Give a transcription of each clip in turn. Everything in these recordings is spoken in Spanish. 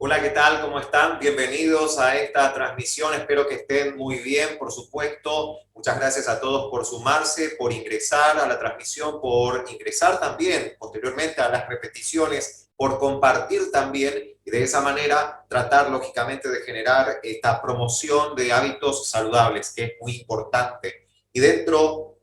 Hola, ¿qué tal? ¿Cómo están? Bienvenidos a esta transmisión. Espero que estén muy bien, por supuesto. Muchas gracias a todos por sumarse, por ingresar a la transmisión, por ingresar también posteriormente a las repeticiones, por compartir también y de esa manera tratar lógicamente de generar esta promoción de hábitos saludables, que es muy importante. Y dentro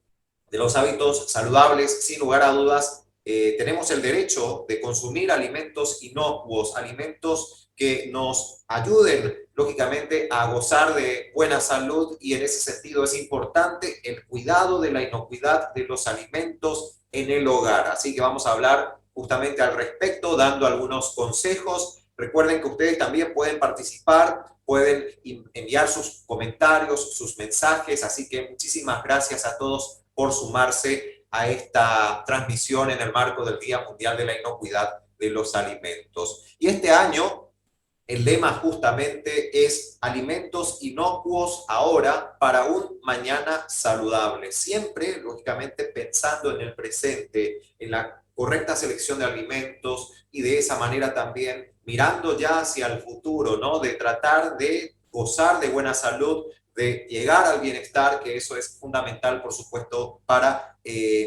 de los hábitos saludables, sin lugar a dudas, tenemos el derecho de consumir alimentos inocuos, alimentos que nos ayuden, lógicamente, a gozar de buena salud, y en ese sentido es importante el cuidado de la inocuidad de los alimentos en el hogar. Así que vamos a hablar justamente al respecto, dando algunos consejos. Recuerden que ustedes también pueden participar, pueden enviar sus comentarios, sus mensajes, así que muchísimas gracias a todos por sumarse a esta transmisión en el marco del Día Mundial de la Inocuidad de los Alimentos. Y este año el lema justamente es alimentos inocuos ahora para un mañana saludable. Siempre, lógicamente, pensando en el presente, en la correcta selección de alimentos y de esa manera también mirando ya hacia el futuro, ¿no? De tratar de gozar de buena salud, de llegar al bienestar, que eso es fundamental, por supuesto, para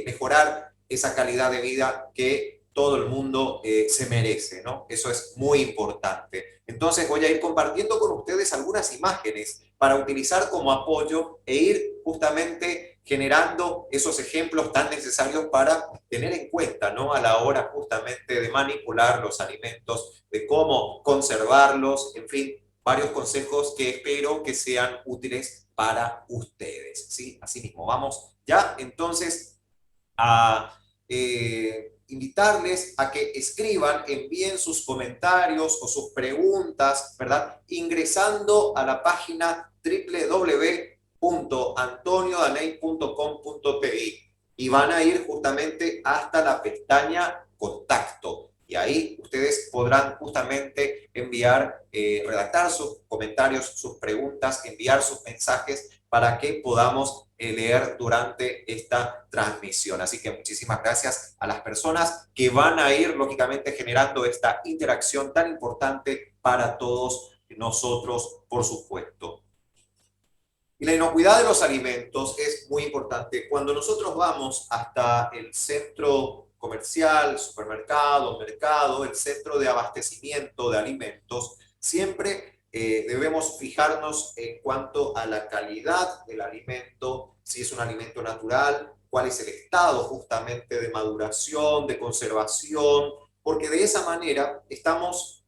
mejorar esa calidad de vida que todo el mundo se merece, ¿no? Eso es muy importante. Entonces voy a ir compartiendo con ustedes algunas imágenes para utilizar como apoyo e ir justamente generando esos ejemplos tan necesarios para tener en cuenta, ¿no? A la hora justamente de manipular los alimentos, de cómo conservarlos, en fin, varios consejos que espero que sean útiles para ustedes, ¿sí? Así mismo, vamos ya entonces a invitarles a que escriban, envíen sus comentarios o sus preguntas, ¿verdad? Ingresando a la página www.antoniodaney.com.pi y van a ir justamente hasta la pestaña Contacto. Y ahí ustedes podrán justamente enviar, redactar sus comentarios, sus preguntas, enviar sus mensajes para que podamos leer durante esta transmisión. Así que muchísimas gracias a las personas que van a ir, lógicamente, generando esta interacción tan importante para todos nosotros, por supuesto. Y la inocuidad de los alimentos es muy importante. Cuando nosotros vamos hasta el centro comercial, supermercado, mercado, el centro de abastecimiento de alimentos, siempre debemos fijarnos en cuanto a la calidad del alimento, si es un alimento natural, cuál es el estado justamente de maduración, de conservación, porque de esa manera estamos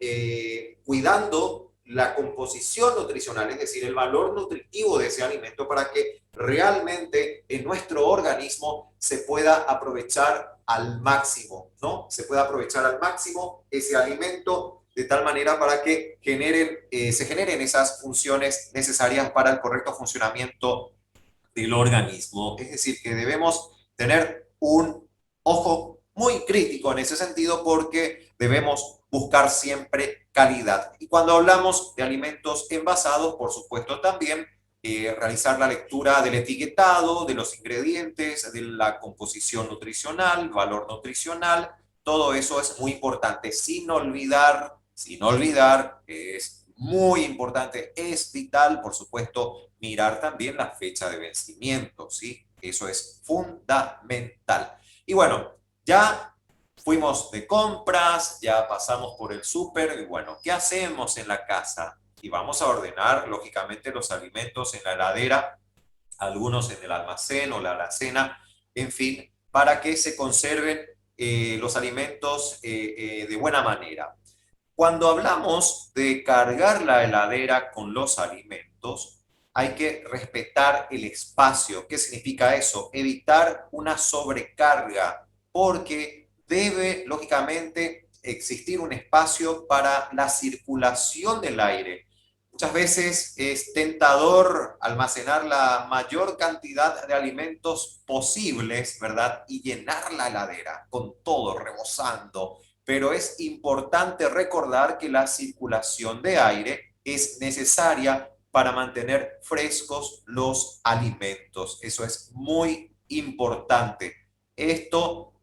cuidando la composición nutricional, es decir, el valor nutritivo de ese alimento para que realmente en nuestro organismo se pueda aprovechar al máximo, ¿no? Se pueda aprovechar al máximo ese alimento de tal manera para que se generen esas funciones necesarias para el correcto funcionamiento del organismo. Es decir, que debemos tener un ojo muy crítico en ese sentido porque debemos buscar siempre calidad. Y cuando hablamos de alimentos envasados, por supuesto también realizar la lectura del etiquetado, de los ingredientes, de la composición nutricional, valor nutricional, todo eso es muy importante, sin olvidar, es muy importante, es vital, por supuesto, mirar también la fecha de vencimiento, ¿sí? Eso es fundamental. Y bueno, ya fuimos de compras, ya pasamos por el súper, y bueno, ¿qué hacemos en la casa? Y vamos a ordenar, lógicamente, los alimentos en la heladera, algunos en el almacén o la alacena, en fin, para que se conserven los alimentos de buena manera. Cuando hablamos de cargar la heladera con los alimentos, hay que respetar el espacio. ¿Qué significa eso? Evitar una sobrecarga, porque debe, lógicamente, existir un espacio para la circulación del aire. Muchas veces es tentador almacenar la mayor cantidad de alimentos posibles, ¿verdad? Y llenar la heladera con todo rebosando, pero es importante recordar que la circulación de aire es necesaria para mantener frescos los alimentos. Eso es muy importante. Esto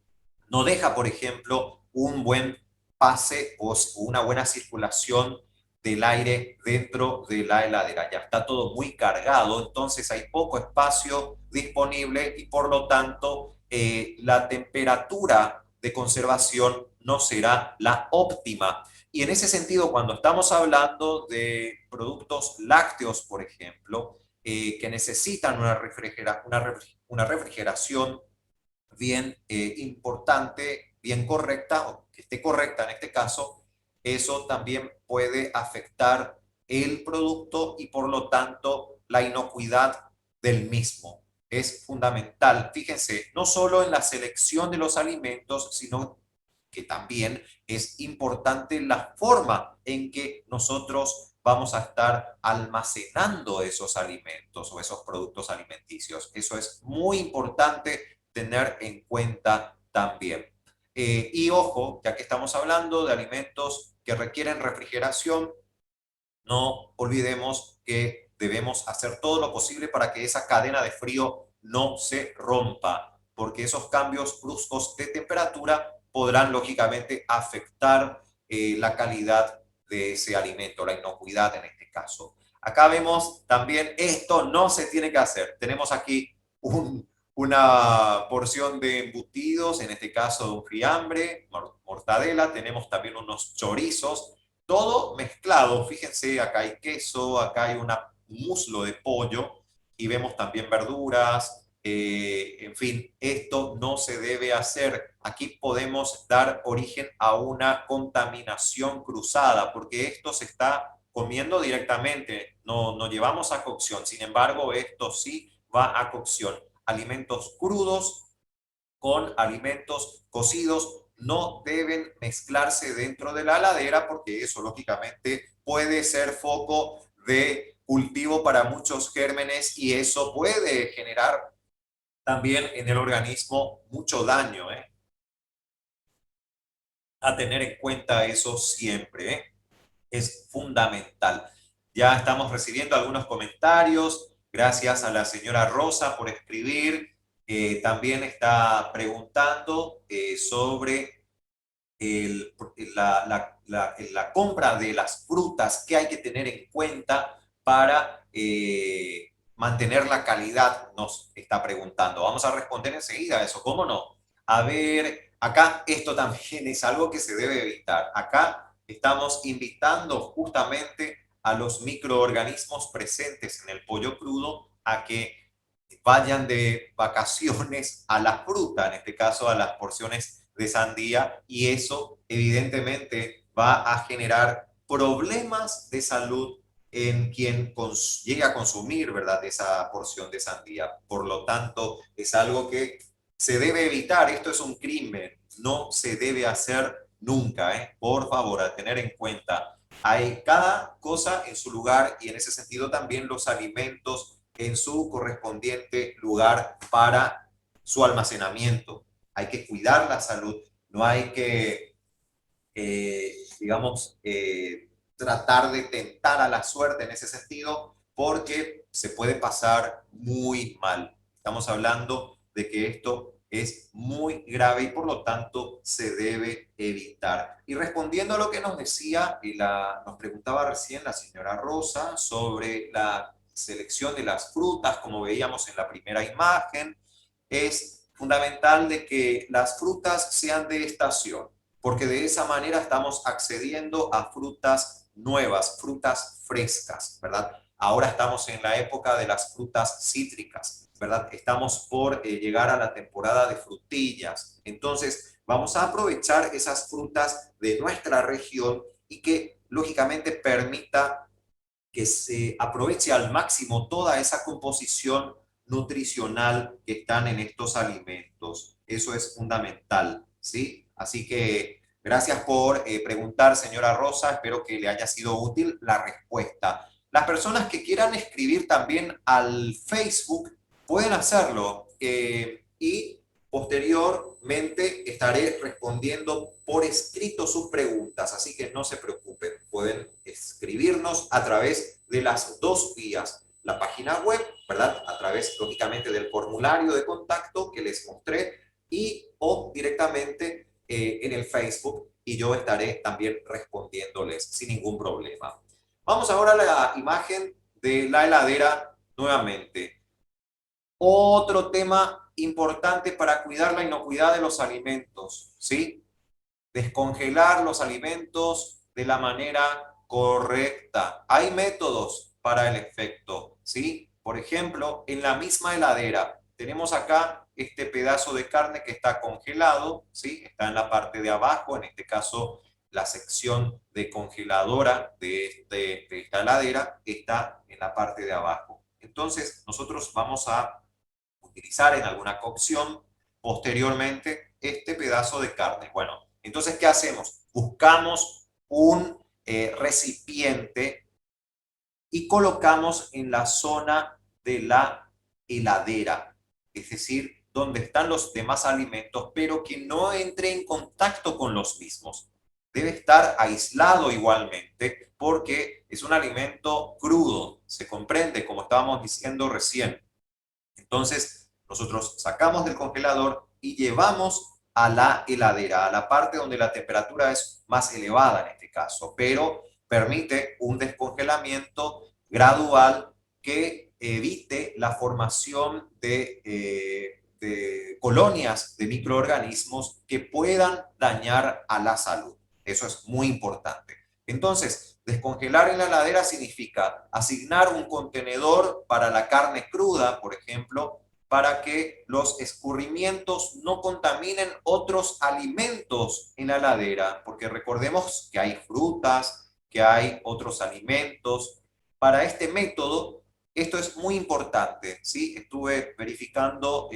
no deja, por ejemplo, un buen pase o una buena circulación del aire dentro de la heladera. Ya está todo muy cargado, entonces hay poco espacio disponible y por lo tanto la temperatura de conservación no será la óptima. Y en ese sentido, cuando estamos hablando de productos lácteos, por ejemplo, que necesitan una refrigeración bien importante, bien correcta, o que esté correcta en este caso, eso también puede afectar el producto y por lo tanto la inocuidad del mismo. Es fundamental, fíjense, no solo en la selección de los alimentos, sino que también es importante la forma en que nosotros vamos a estar almacenando esos alimentos o esos productos alimenticios. Eso es muy importante tener en cuenta también. Y ojo, ya que estamos hablando de alimentos que requieren refrigeración, no olvidemos que debemos hacer todo lo posible para que esa cadena de frío no se rompa, porque esos cambios bruscos de temperatura podrán lógicamente afectar la calidad de ese alimento, la inocuidad en este caso. Acá vemos también, esto no se tiene que hacer. Tenemos aquí una porción de embutidos, en este caso un fiambre, mortadela, tenemos también unos chorizos, todo mezclado. Fíjense, acá hay queso, acá hay un muslo de pollo y vemos también verduras. En fin, esto no se debe hacer. Aquí podemos dar origen a una contaminación cruzada porque esto se está comiendo directamente, no llevamos a cocción. Sin embargo, esto sí va a cocción. Alimentos crudos con alimentos cocidos no deben mezclarse dentro de la heladera porque eso lógicamente puede ser foco de cultivo para muchos gérmenes y eso puede generar también en el organismo mucho daño, ¿eh? A tener en cuenta eso siempre, ¿eh? Es fundamental. Ya estamos recibiendo algunos comentarios. Gracias a la señora Rosa por escribir. También está preguntando sobre la compra de las frutas, qué hay que tener en cuenta para mantener la calidad, nos está preguntando. Vamos a responder enseguida a eso, ¿cómo no? A ver, acá esto también es algo que se debe evitar. Acá estamos invitando justamente a los microorganismos presentes en el pollo crudo a que vayan de vacaciones a la fruta, en este caso a las porciones de sandía, y eso evidentemente va a generar problemas de salud en quien llegue a consumir, ¿verdad?, esa porción de sandía. Por lo tanto, es algo que se debe evitar. Esto es un crimen, no se debe hacer nunca, ¿eh? Por favor, a tener en cuenta. Hay cada cosa en su lugar y en ese sentido también los alimentos en su correspondiente lugar para su almacenamiento. Hay que cuidar la salud, no hay que, digamos, tratar de tentar a la suerte en ese sentido, porque se puede pasar muy mal. Estamos hablando de que esto es muy grave y por lo tanto se debe evitar. Y respondiendo a lo que nos decía y nos preguntaba recién la señora Rosa sobre la selección de las frutas, como veíamos en la primera imagen, es fundamental de que las frutas sean de estación, porque de esa manera estamos accediendo a frutas nuevas, frutas frescas, ¿verdad? Ahora estamos en la época de las frutas cítricas, ¿verdad? Estamos por llegar a la temporada de frutillas. Entonces, vamos a aprovechar esas frutas de nuestra región y que lógicamente permita que se aproveche al máximo toda esa composición nutricional que están en estos alimentos. Eso es fundamental, ¿sí? Así que gracias por preguntar, señora Rosa. Espero que le haya sido útil la respuesta. Las personas que quieran escribir también al Facebook pueden hacerlo y posteriormente estaré respondiendo por escrito sus preguntas, así que no se preocupen, pueden escribirnos a través de las dos vías, la página web, ¿verdad? A través, lógicamente, del formulario de contacto que les mostré y o directamente en el Facebook y yo estaré también respondiéndoles sin ningún problema. Vamos ahora a la imagen de la heladera nuevamente. Otro tema importante para cuidar la inocuidad de los alimentos, ¿sí? Descongelar los alimentos de la manera correcta. Hay métodos para el efecto, ¿sí? Por ejemplo, en la misma heladera tenemos acá este pedazo de carne que está congelado, ¿sí? Está en la parte de abajo, en este caso la sección de congeladora de esta heladera está en la parte de abajo. Entonces, nosotros vamos a utilizar en alguna cocción posteriormente este pedazo de carne. Bueno, entonces, ¿qué hacemos? Buscamos un recipiente y colocamos en la zona de la heladera, es decir, donde están los demás alimentos, pero que no entre en contacto con los mismos. Debe estar aislado igualmente porque es un alimento crudo, se comprende, como estábamos diciendo recién. Entonces, nosotros sacamos del congelador y llevamos a la heladera, a la parte donde la temperatura es más elevada en este caso, pero permite un descongelamiento gradual que evite la formación de colonias de microorganismos que puedan dañar a la salud. Eso es muy importante. Entonces, descongelar en la heladera significa asignar un contenedor para la carne cruda, por ejemplo, para que los escurrimientos no contaminen otros alimentos en la heladera, porque recordemos que hay frutas, que hay otros alimentos. Para este método, esto es muy importante, ¿sí? Estuve verificando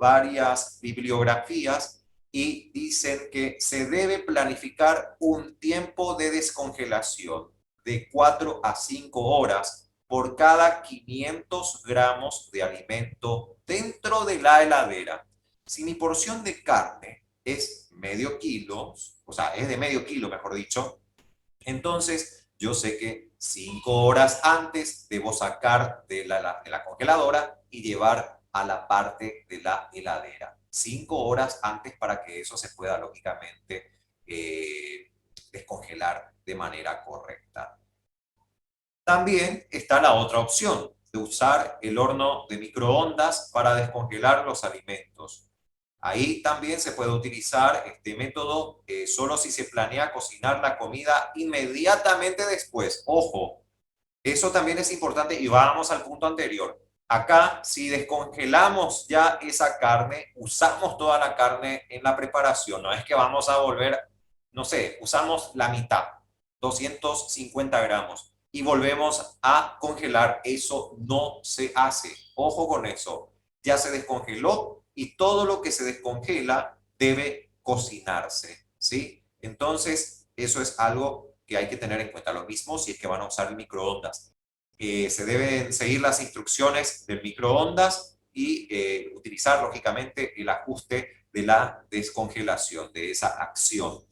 varias bibliografías y dicen que se debe planificar un tiempo de descongelación de 4 a 5 horas por cada 500 gramos de alimento dentro de la heladera. Si mi porción de carne es medio kilo, o sea, es de medio kilo, mejor dicho, entonces yo sé que 5 horas antes debo sacar de la congeladora y llevar a la parte de la heladera. 5 horas antes para que eso se pueda, lógicamente, descongelar de manera correcta. También está la otra opción de usar el horno de microondas para descongelar los alimentos. Ahí también se puede utilizar este método solo si se planea cocinar la comida inmediatamente después. Ojo, eso también es importante y vamos al punto anterior. Acá, si descongelamos ya esa carne, usamos toda la carne en la preparación. No es que vamos a volver, no sé, usamos la mitad, 250 gramos, y volvemos a congelar. Eso no se hace. Ojo con eso. Ya se descongeló y todo lo que se descongela debe cocinarse, ¿sí? Entonces, eso es algo que hay que tener en cuenta. Lo mismo si es que van a usar el microondas. Se deben seguir las instrucciones del microondas y utilizar, lógicamente, el ajuste de la descongelación, de esa acción.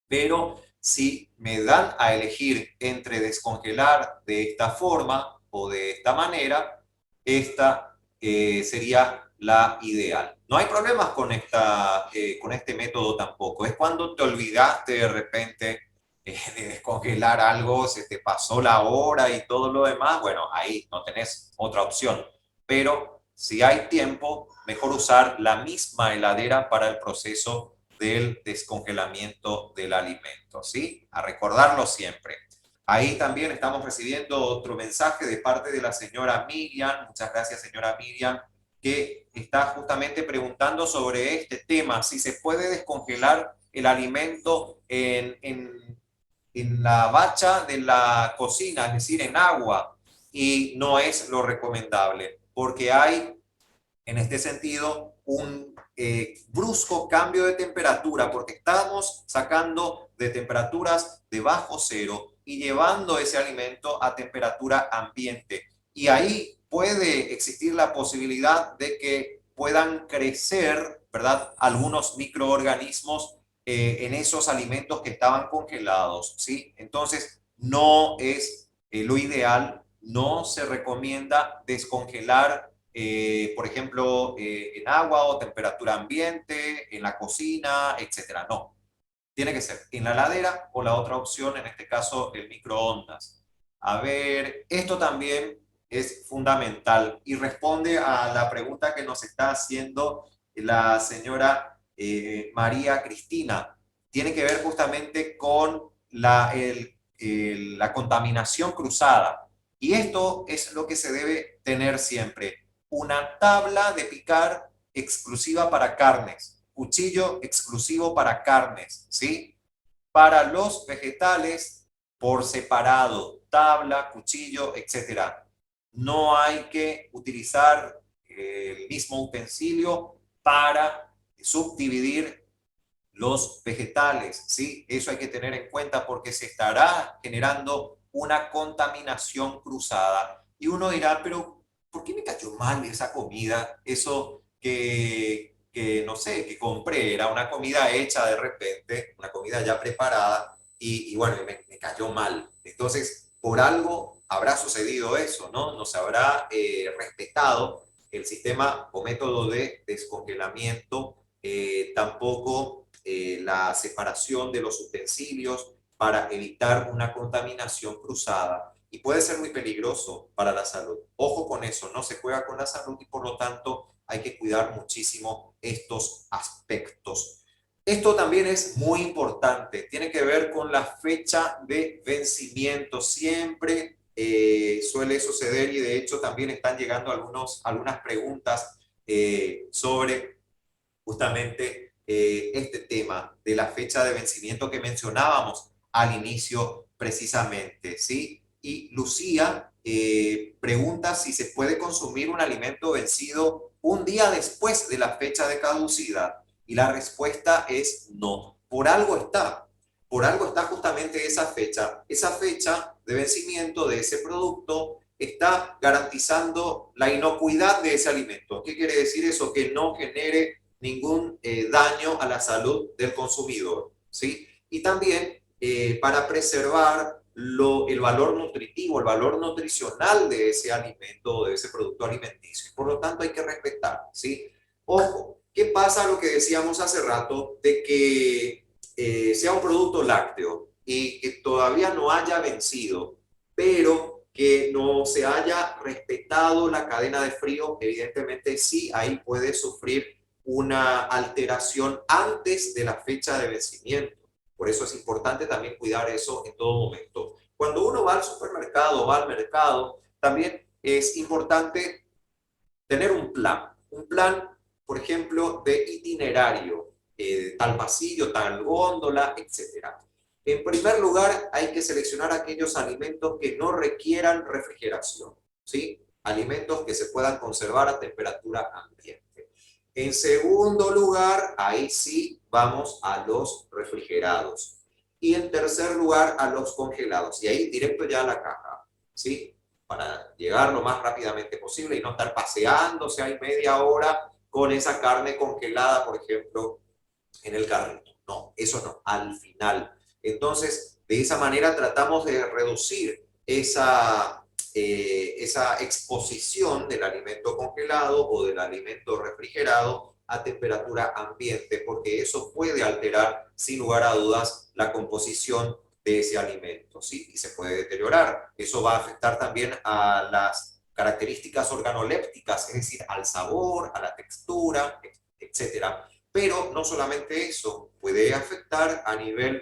Pero si me dan a elegir entre descongelar de esta forma o de esta manera, esta sería la ideal. No hay problemas con este método tampoco. Es cuando te olvidaste de repente de descongelar algo, se te pasó la hora y todo lo demás, bueno, ahí no tenés otra opción. Pero si hay tiempo, mejor usar la misma heladera para el proceso del descongelamiento del alimento, ¿sí? A recordarlo siempre. Ahí también estamos recibiendo otro mensaje de parte de la señora Miriam. Muchas gracias, señora Miriam, que está justamente preguntando sobre este tema, si se puede descongelar el alimento en la bacha de la cocina, es decir, en agua, y no es lo recomendable, porque hay en este sentido un brusco cambio de temperatura, porque estamos sacando de temperaturas de bajo cero y llevando ese alimento a temperatura ambiente. Y ahí puede existir la posibilidad de que puedan crecer, ¿verdad?, algunos microorganismos en esos alimentos que estaban congelados, ¿sí? Entonces, no es lo ideal, no se recomienda descongelar por ejemplo, en agua o temperatura ambiente, en la cocina, etcétera. No, tiene que ser en la heladera o la otra opción, en este caso, el microondas. A ver, esto también es fundamental y responde a la pregunta que nos está haciendo la señora María Cristina. Tiene que ver justamente con la contaminación cruzada. Y esto es lo que se debe tener siempre. Una tabla de picar exclusiva para carnes, cuchillo exclusivo para carnes, ¿sí? Para los vegetales por separado, tabla, cuchillo, etcétera. No hay que utilizar el mismo utensilio para subdividir los vegetales, ¿sí? Eso hay que tener en cuenta porque se estará generando una contaminación cruzada. Y uno dirá, pero ¿por qué me cayó mal esa comida? Eso no sé, que compré, era una comida hecha de repente, una comida ya preparada, y bueno, me cayó mal. Entonces, por algo habrá sucedido eso, ¿no? No se habrá respetado el sistema o método de descongelamiento, tampoco la separación de los utensilios para evitar una contaminación cruzada. Y puede ser muy peligroso para la salud. Ojo con eso, no se juega con la salud y por lo tanto hay que cuidar muchísimo estos aspectos. Esto también es muy importante, tiene que ver con la fecha de vencimiento. Siempre suele suceder y de hecho también están llegando algunas preguntas sobre justamente este tema de la fecha de vencimiento que mencionábamos al inicio precisamente, ¿sí? Y Lucía pregunta si se puede consumir un alimento vencido un día después de la fecha de caducidad. Y la respuesta es no. Por algo está justamente esa fecha. Esa fecha de vencimiento de ese producto está garantizando la inocuidad de ese alimento. ¿Qué quiere decir eso? Que no genere ningún daño a la salud del consumidor, ¿sí? Y también para preservar el valor nutritivo, el valor nutricional de ese alimento o de ese producto alimenticio. Por lo tanto, hay que respetar, ¿sí? Ojo, ¿qué pasa lo que decíamos hace rato de que sea un producto lácteo y que todavía no haya vencido, pero que no se haya respetado la cadena de frío? Evidentemente sí, ahí puede sufrir una alteración antes de la fecha de vencimiento. Por eso es importante también cuidar eso en todo momento. Cuando uno va al supermercado o va al mercado, también es importante tener un plan, por ejemplo, de itinerario, tal pasillo, tal góndola, etcétera. En primer lugar, hay que seleccionar aquellos alimentos que no requieran refrigeración, ¿sí? Alimentos que se puedan conservar a temperatura ambiente. En segundo lugar, ahí sí vamos a los refrigerados. Y en tercer lugar, a los congelados. Y ahí directo ya a la caja, ¿sí? Para llegar lo más rápidamente posible y no estar paseándose ahí media hora con esa carne congelada, por ejemplo, en el carrito. No, eso no, al final. Entonces, de esa manera tratamos de reducir esa exposición del alimento congelado o del alimento refrigerado a temperatura ambiente, porque eso puede alterar, sin lugar a dudas, la composición de ese alimento, ¿sí? Y se puede deteriorar. Eso va a afectar también a las características organolépticas, es decir, al sabor, a la textura, etcétera. Pero no solamente eso, puede afectar a nivel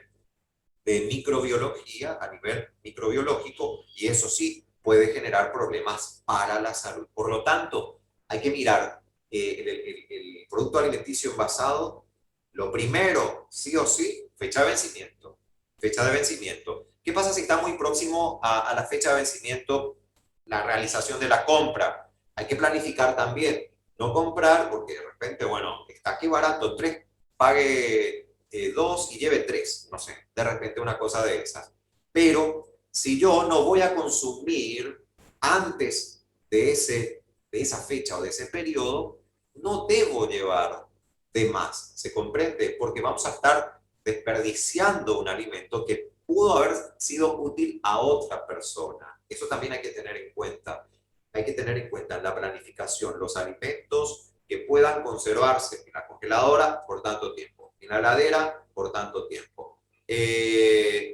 de microbiología, a nivel microbiológico, y eso sí puede generar problemas para la salud. Por lo tanto, hay que mirar el producto alimenticio envasado. Lo primero, sí o sí, fecha de vencimiento. Fecha de vencimiento. ¿Qué pasa si está muy próximo a la fecha de vencimiento la realización de la compra? Hay que planificar también. No comprar porque de repente, bueno, está aquí barato, tres, pague dos y lleve tres, no sé, de repente una cosa de esas. Pero si yo no voy a consumir antes de esa fecha o de ese periodo, no debo llevar de más, ¿se comprende? Porque vamos a estar desperdiciando un alimento que pudo haber sido útil a otra persona. Eso también hay que tener en cuenta. Hay que tener en cuenta en la planificación los alimentos que puedan conservarse en la congeladora por tanto tiempo, en la heladera por tanto tiempo.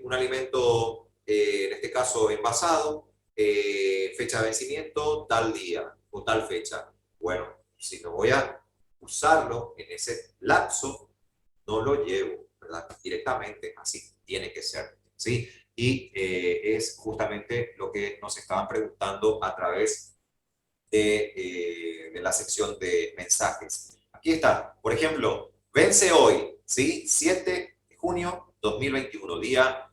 Un alimento, en este caso, caso envasado, fecha de vencimiento, tal día o tal fecha. Bueno, si no voy a usarlo en ese lapso, no lo llevo, ¿verdad? Directamente, así tiene que ser, ¿sí? Y es justamente lo que nos estaban preguntando a través de la sección de mensajes. Aquí está, por ejemplo, vence hoy, ¿sí? 7 de junio 2021, Día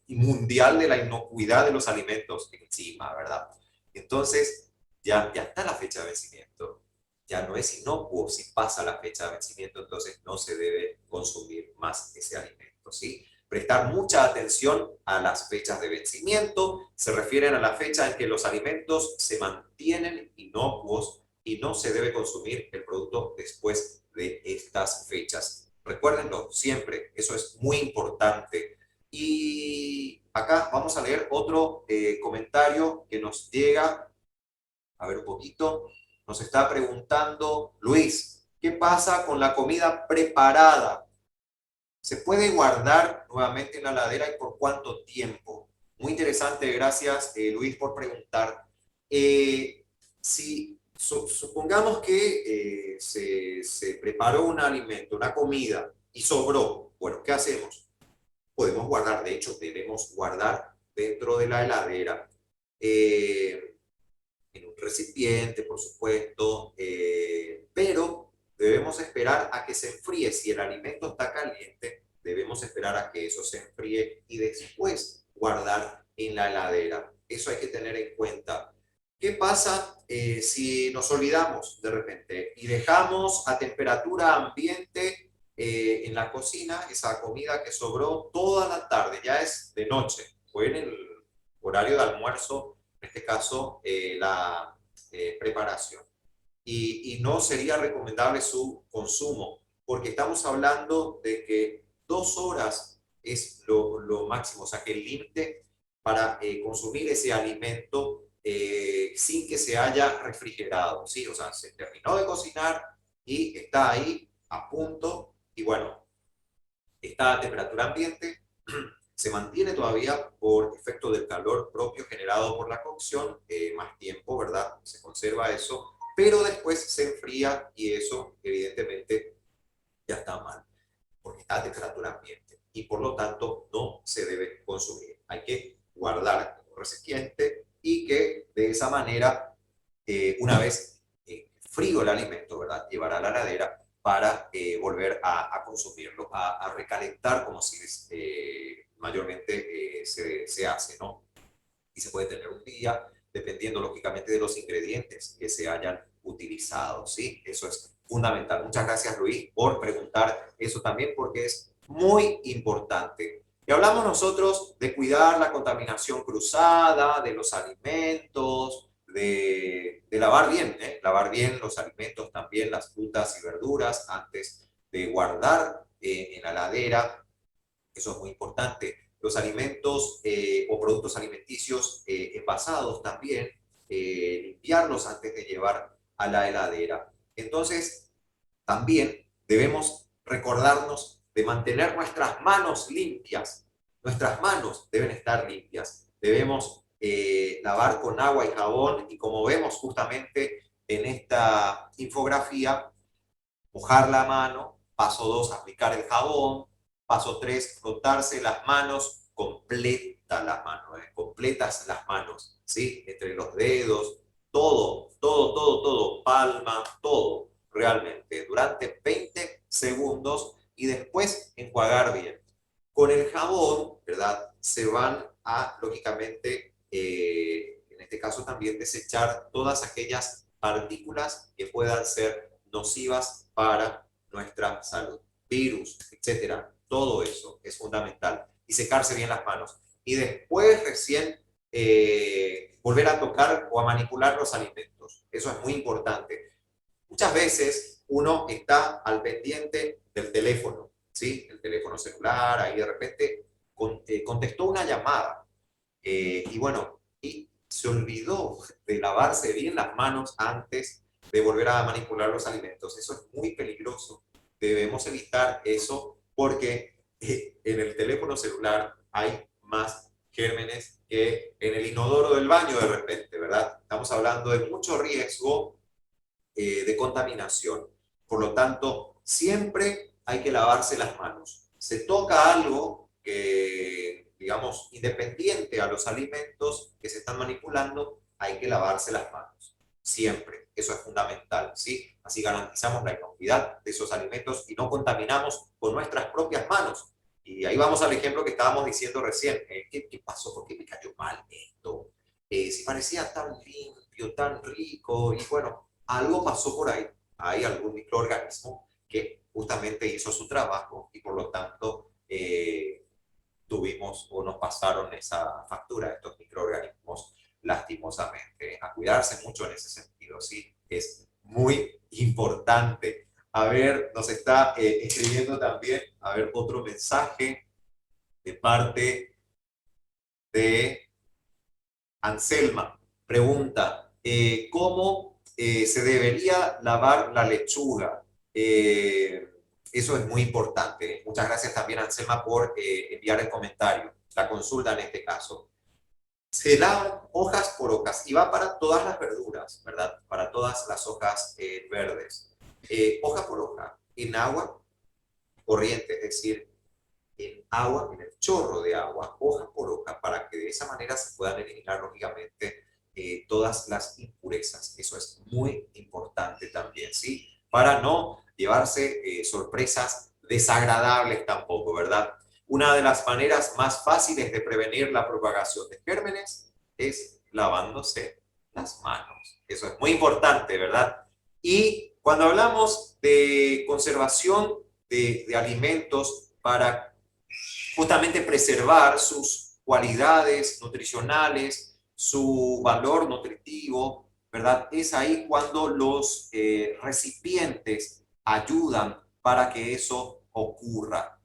Mundial de la Inocuidad de los Alimentos encima, ¿verdad? Entonces, ya está la fecha de vencimiento. Ya no es inocuo si pasa la fecha de vencimiento, entonces no se debe consumir más ese alimento, ¿sí? Prestar mucha atención a las fechas de vencimiento, se refieren a la fecha en que los alimentos se mantienen inocuos y no se debe consumir el producto después de estas fechas. Recuérdenlo siempre, eso es muy importante. Y acá vamos a leer otro comentario que nos llega, a ver un poquito, nos está preguntando Luis, ¿qué pasa con la comida preparada? ¿Se puede guardar nuevamente en la heladera y por cuánto tiempo? Muy interesante, gracias Luis por preguntar. Si supongamos que se preparó un alimento, una comida y sobró, bueno, ¿qué hacemos? Podemos guardar, de hecho debemos guardar dentro de la heladera, en un recipiente, por supuesto, pero debemos esperar a que se enfríe. Si el alimento está caliente, debemos esperar a que eso se enfríe y después guardar en la heladera. Eso hay que tener en cuenta. ¿Qué pasa si nos olvidamos de repente y dejamos a temperatura ambiente en la cocina esa comida que sobró toda la tarde? Ya es de noche, fue en el horario de almuerzo, en este caso la preparación. Y no sería recomendable su consumo, porque estamos hablando de que 2 horas es lo máximo, o sea que el límite para consumir ese alimento sin que se haya refrigerado, ¿sí? O sea, se terminó de cocinar y está ahí a punto, y bueno, está a temperatura ambiente, se mantiene todavía por efecto del calor propio generado por la cocción, más tiempo, ¿verdad? Se conserva eso, pero después se enfría y eso evidentemente ya está mal, porque está a temperatura ambiente y por lo tanto no se debe consumir. Hay que guardar en un recipiente y que de esa manera, una vez frío el alimento, ¿verdad? Llevar a la heladera para volver a consumirlo, a recalentar como si mayormente se hace, ¿no? Y se puede tener un día, dependiendo lógicamente de los ingredientes que se hayan utilizado, ¿sí? Eso es fundamental. Muchas gracias, Luis, por preguntar eso también, porque es muy importante. Y hablamos nosotros de cuidar la contaminación cruzada, de los alimentos, de lavar bien, ¿eh? Lavar bien los alimentos, también las frutas y verduras antes de guardar en la heladera. Eso es muy importante. Los alimentos o productos alimenticios envasados también, limpiarlos antes de llevar a la heladera. Entonces, también debemos recordarnos de mantener nuestras manos limpias. Nuestras manos deben estar limpias. Debemos lavar con agua y jabón y como vemos justamente en esta infografía, mojar la mano, paso 2, aplicar el jabón, paso 3, frotarse las manos, completa las manos, completas las manos, ¿sí? Entre los dedos, todo, palma, todo, realmente, durante 20 segundos y después enjuagar bien. Con el jabón, ¿verdad? Se van a, lógicamente, en este caso también desechar todas aquellas partículas que puedan ser nocivas para nuestra salud. Virus, etcétera. Todo eso es fundamental. Y secarse bien las manos. Y después recién volver a tocar o a manipular los alimentos. Eso es muy importante. Muchas veces uno está al pendiente del teléfono, ¿sí? El teléfono celular, ahí de repente contestó una llamada. Y bueno, y se olvidó de lavarse bien las manos antes de volver a manipular los alimentos. Eso es muy peligroso. Debemos evitar eso porque en el teléfono celular hay más gérmenes que en el inodoro del baño de repente, ¿verdad? Estamos hablando de mucho riesgo de contaminación. Por lo tanto, siempre hay que lavarse las manos. Se toca algo que, digamos, independiente a los alimentos que se están manipulando, hay que lavarse las manos. Siempre. Eso es fundamental, ¿sí? Así garantizamos la inocuidad de esos alimentos y no contaminamos con nuestras propias manos. Y ahí vamos al ejemplo que estábamos diciendo recién. ¿Qué pasó? ¿Por qué me cayó mal esto? Si parecía tan limpio, tan rico, y bueno, algo pasó por ahí. Hay algún microorganismo que justamente hizo su trabajo y por lo tanto tuvimos o nos pasaron esa factura de estos microorganismos lastimosamente. A cuidarse mucho en ese sentido, sí, es muy importante. A ver, nos está escribiendo también, a ver, otro mensaje de parte de Anselma. Pregunta, ¿cómo se debería lavar la lechuga? Eso es muy importante. Muchas gracias también, Anselma, por enviar el comentario, la consulta en este caso. Se lavan hojas por hojas y va para todas las verduras, ¿verdad? Para todas las hojas verdes. Hoja por hoja, en agua corriente, es decir, en agua, en el chorro de agua, hoja por hoja, para que de esa manera se puedan eliminar, lógicamente, todas las impurezas. Eso es muy importante también, ¿sí? Para no llevarse sorpresas desagradables tampoco, ¿verdad? Una de las maneras más fáciles de prevenir la propagación de gérmenes es lavándose las manos. Eso es muy importante, ¿verdad? Y cuando hablamos de conservación de alimentos para justamente preservar sus cualidades nutricionales, su valor nutritivo, ¿verdad? Es ahí cuando los recipientes ayudan para que eso ocurra.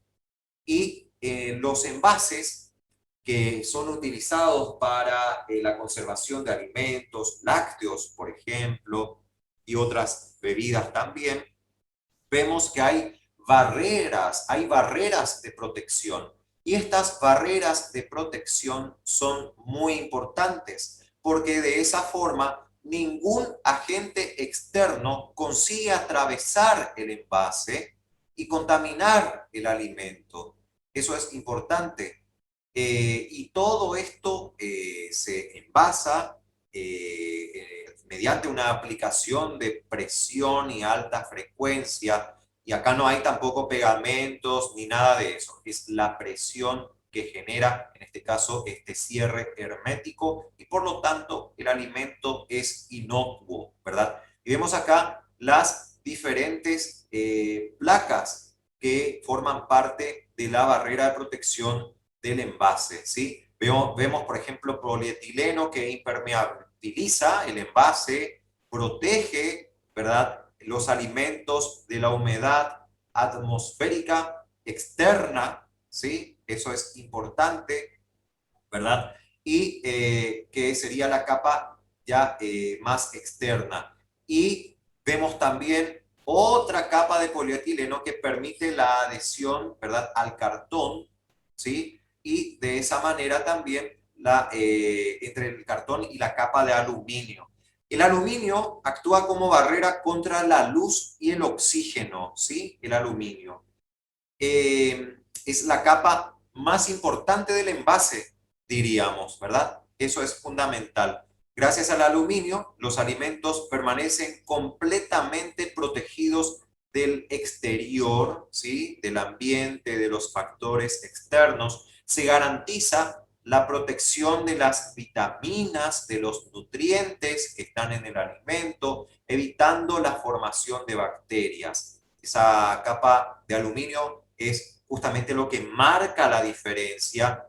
Y los envases que son utilizados para la conservación de alimentos, lácteos, por ejemplo, y otras bebidas también, vemos que hay barreras de protección. Y estas barreras de protección son muy importantes, porque de esa forma ningún agente externo consigue atravesar el envase y contaminar el alimento. Eso es importante. Y todo esto se envasa mediante una aplicación de presión y alta frecuencia. Y acá no hay tampoco pegamentos ni nada de eso. Es la presión que genera, en este caso, este cierre hermético y por lo tanto el alimento es inocuo, ¿verdad? Y vemos acá las diferentes placas que forman parte de la barrera de protección del envase, ¿sí? Vemos, por ejemplo, polietileno que impermeabiliza el envase, protege, ¿verdad?, los alimentos de la humedad atmosférica externa, ¿sí? Eso es importante, ¿verdad? Y que sería la capa ya más externa. Y vemos también otra capa de polietileno que permite la adhesión, ¿verdad?, al cartón, ¿sí? Y de esa manera también entre el cartón y la capa de aluminio. El aluminio actúa como barrera contra la luz y el oxígeno, ¿sí? El aluminio. Es la capa más importante del envase, diríamos, ¿verdad? Eso es fundamental. Gracias al aluminio, los alimentos permanecen completamente protegidos del exterior, ¿sí? Del ambiente, de los factores externos. Se garantiza la protección de las vitaminas, de los nutrientes que están en el alimento, evitando la formación de bacterias. Esa capa de aluminio es justamente lo que marca la diferencia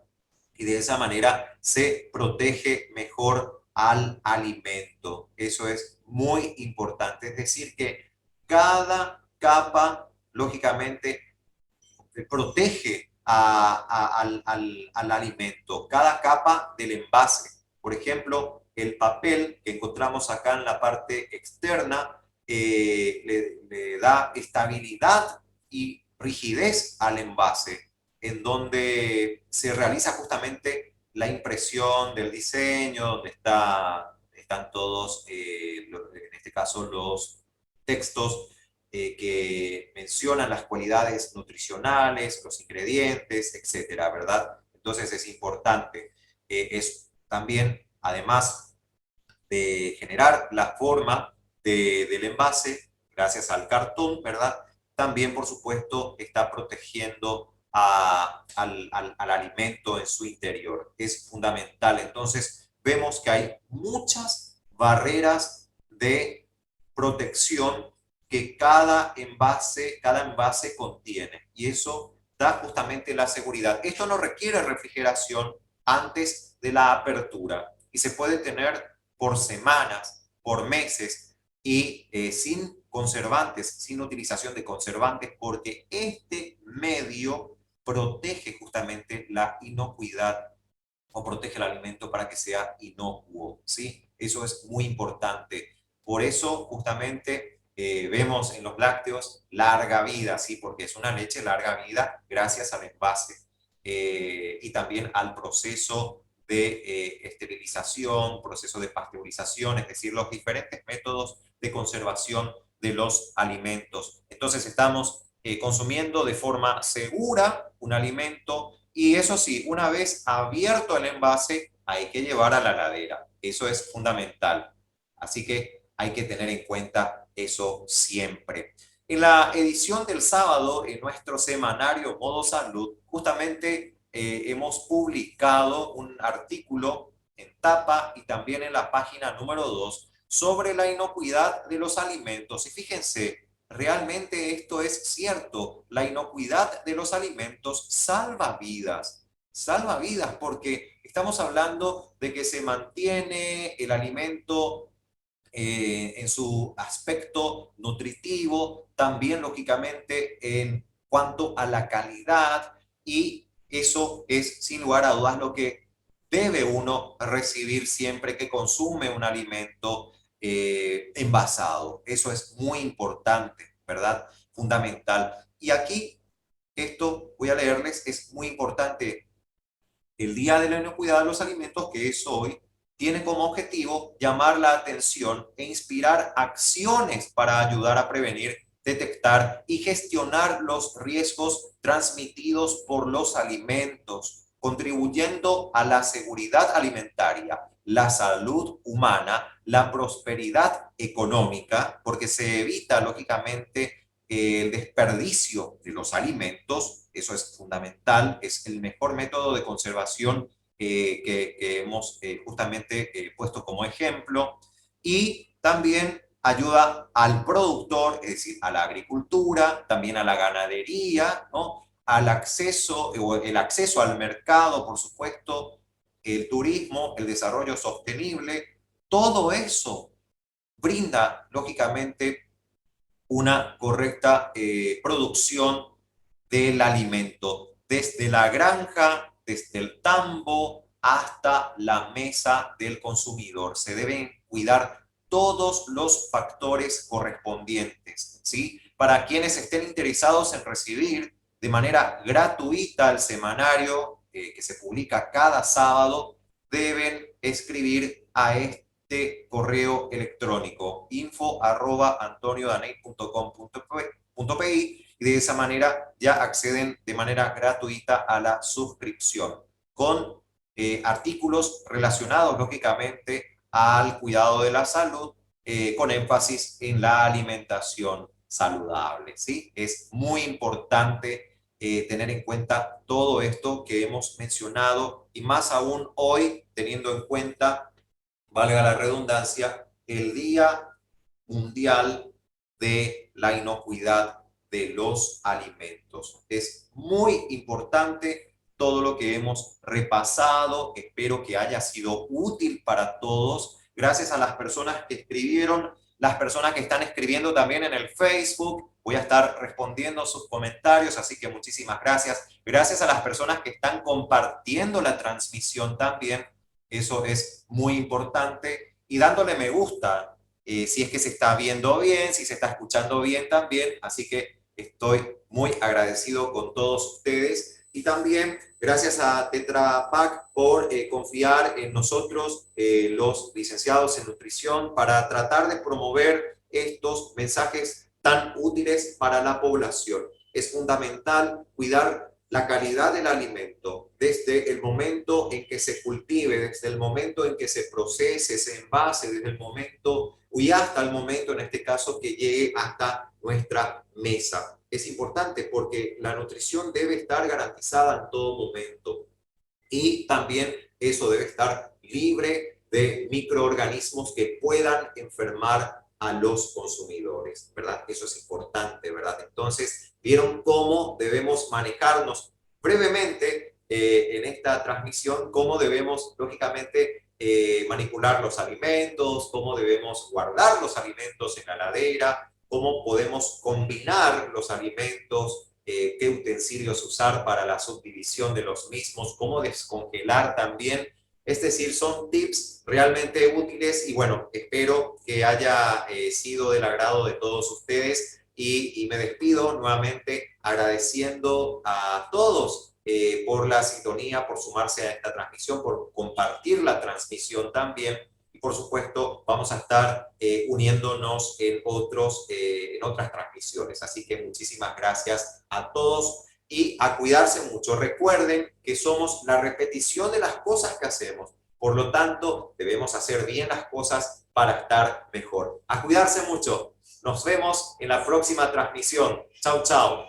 y de esa manera se protege mejor al alimento. Eso es muy importante. Es decir, que cada capa, lógicamente, protege al alimento, cada capa del envase. Por ejemplo, el papel que encontramos acá en la parte externa le da estabilidad y rigidez al envase, en donde se realiza justamente la impresión del diseño, donde están todos, en este caso, los textos que mencionan las cualidades nutricionales, los ingredientes, etcétera, ¿verdad? Entonces es importante. Es también, además de generar la forma del envase, gracias al cartón, ¿verdad? También, por supuesto, está protegiendo al alimento en su interior. Es fundamental. Entonces, vemos que hay muchas barreras de protección que cada envase contiene. Y eso da justamente la seguridad. Esto no requiere refrigeración antes de la apertura y se puede tener por semanas, por meses y sin conservantes, sin utilización de conservantes, porque este medio protege justamente la inocuidad o protege el alimento para que sea inocuo, ¿sí? Eso es muy importante. Por eso justamente vemos en los lácteos larga vida, ¿sí? Porque es una leche larga vida gracias al envase y también al proceso de esterilización, proceso de pasteurización, es decir, los diferentes métodos de conservación de los alimentos. Entonces estamos consumiendo de forma segura un alimento y eso sí, una vez abierto el envase, hay que llevar a la heladera. Eso es fundamental. Así que hay que tener en cuenta eso siempre. En la edición del sábado, en nuestro semanario Modo Salud, justamente hemos publicado un artículo en tapa y también en la página número 2 sobre la inocuidad de los alimentos. Y fíjense, realmente esto es cierto. La inocuidad de los alimentos salva vidas porque estamos hablando de que se mantiene el alimento en su aspecto nutritivo, también lógicamente en cuanto a la calidad y eso es sin lugar a dudas lo que debe uno recibir siempre que consume un alimento envasado. Eso es muy importante, ¿verdad? Fundamental. Y aquí, esto voy a leerles, es muy importante. El Día de la Inocuidad de los Alimentos, que es hoy, tiene como objetivo llamar la atención e inspirar acciones para ayudar a prevenir, detectar y gestionar los riesgos transmitidos por los alimentos, contribuyendo a la seguridad alimentaria, la salud humana, la prosperidad económica, porque se evita, lógicamente, el desperdicio de los alimentos. Eso es fundamental, es el mejor método de conservación que hemos justamente puesto como ejemplo, y también ayuda al productor, es decir, a la agricultura, también a la ganadería, ¿no? Al acceso, o el acceso al mercado, por supuesto, el turismo, el desarrollo sostenible, todo eso brinda, lógicamente, una correcta producción del alimento, desde la granja, desde el tambo hasta la mesa del consumidor. Se deben cuidar todos los factores correspondientes, ¿sí? Para quienes estén interesados en recibir de manera gratuita el semanario que se publica cada sábado, deben escribir a este correo electrónico info@antoniodaney.com.pi y de esa manera ya acceden de manera gratuita a la suscripción con artículos relacionados lógicamente al cuidado de la salud con énfasis en la alimentación saludable, ¿sí? Es muy importante tener en cuenta todo esto que hemos mencionado y más aún hoy teniendo en cuenta, valga la redundancia, el Día Mundial de la Inocuidad de los Alimentos. Es muy importante todo lo que hemos repasado. Espero que haya sido útil para todos. Gracias a las personas que escribieron, las personas que están escribiendo también en el Facebook. Voy a estar respondiendo sus comentarios, así que muchísimas gracias. Gracias a las personas que están compartiendo la transmisión también. Eso es muy importante. Y dándole me gusta si es que se está viendo bien, si se está escuchando bien también. Así que estoy muy agradecido con todos ustedes Y también gracias a Tetra Pak por confiar en nosotros, los licenciados en nutrición, para tratar de promover estos mensajes tan útiles para la población. Es fundamental cuidar la calidad del alimento desde el momento en que se cultive, desde el momento en que se procese, se envase, desde el momento y hasta el momento, en este caso, que llegue hasta nuestra mesa. Es importante porque la nutrición debe estar garantizada en todo momento y también eso debe estar libre de microorganismos que puedan enfermar a los consumidores, ¿verdad? Eso es importante, ¿verdad? Entonces, vieron cómo debemos manejarnos brevemente en esta transmisión, cómo debemos, lógicamente, manipular los alimentos, cómo debemos guardar los alimentos en la heladera, cómo podemos combinar los alimentos, qué utensilios usar para la subdivisión de los mismos, cómo descongelar también. Es decir, son tips realmente útiles y bueno, espero que haya sido del agrado de todos ustedes y me despido nuevamente agradeciendo a todos por la sintonía, por sumarse a esta transmisión, por compartir la transmisión también. Y por supuesto, vamos a estar uniéndonos en otras transmisiones. Así que muchísimas gracias a todos y a cuidarse mucho. Recuerden que somos la repetición de las cosas que hacemos. Por lo tanto, debemos hacer bien las cosas para estar mejor. A cuidarse mucho. Nos vemos en la próxima transmisión. Chau, chau.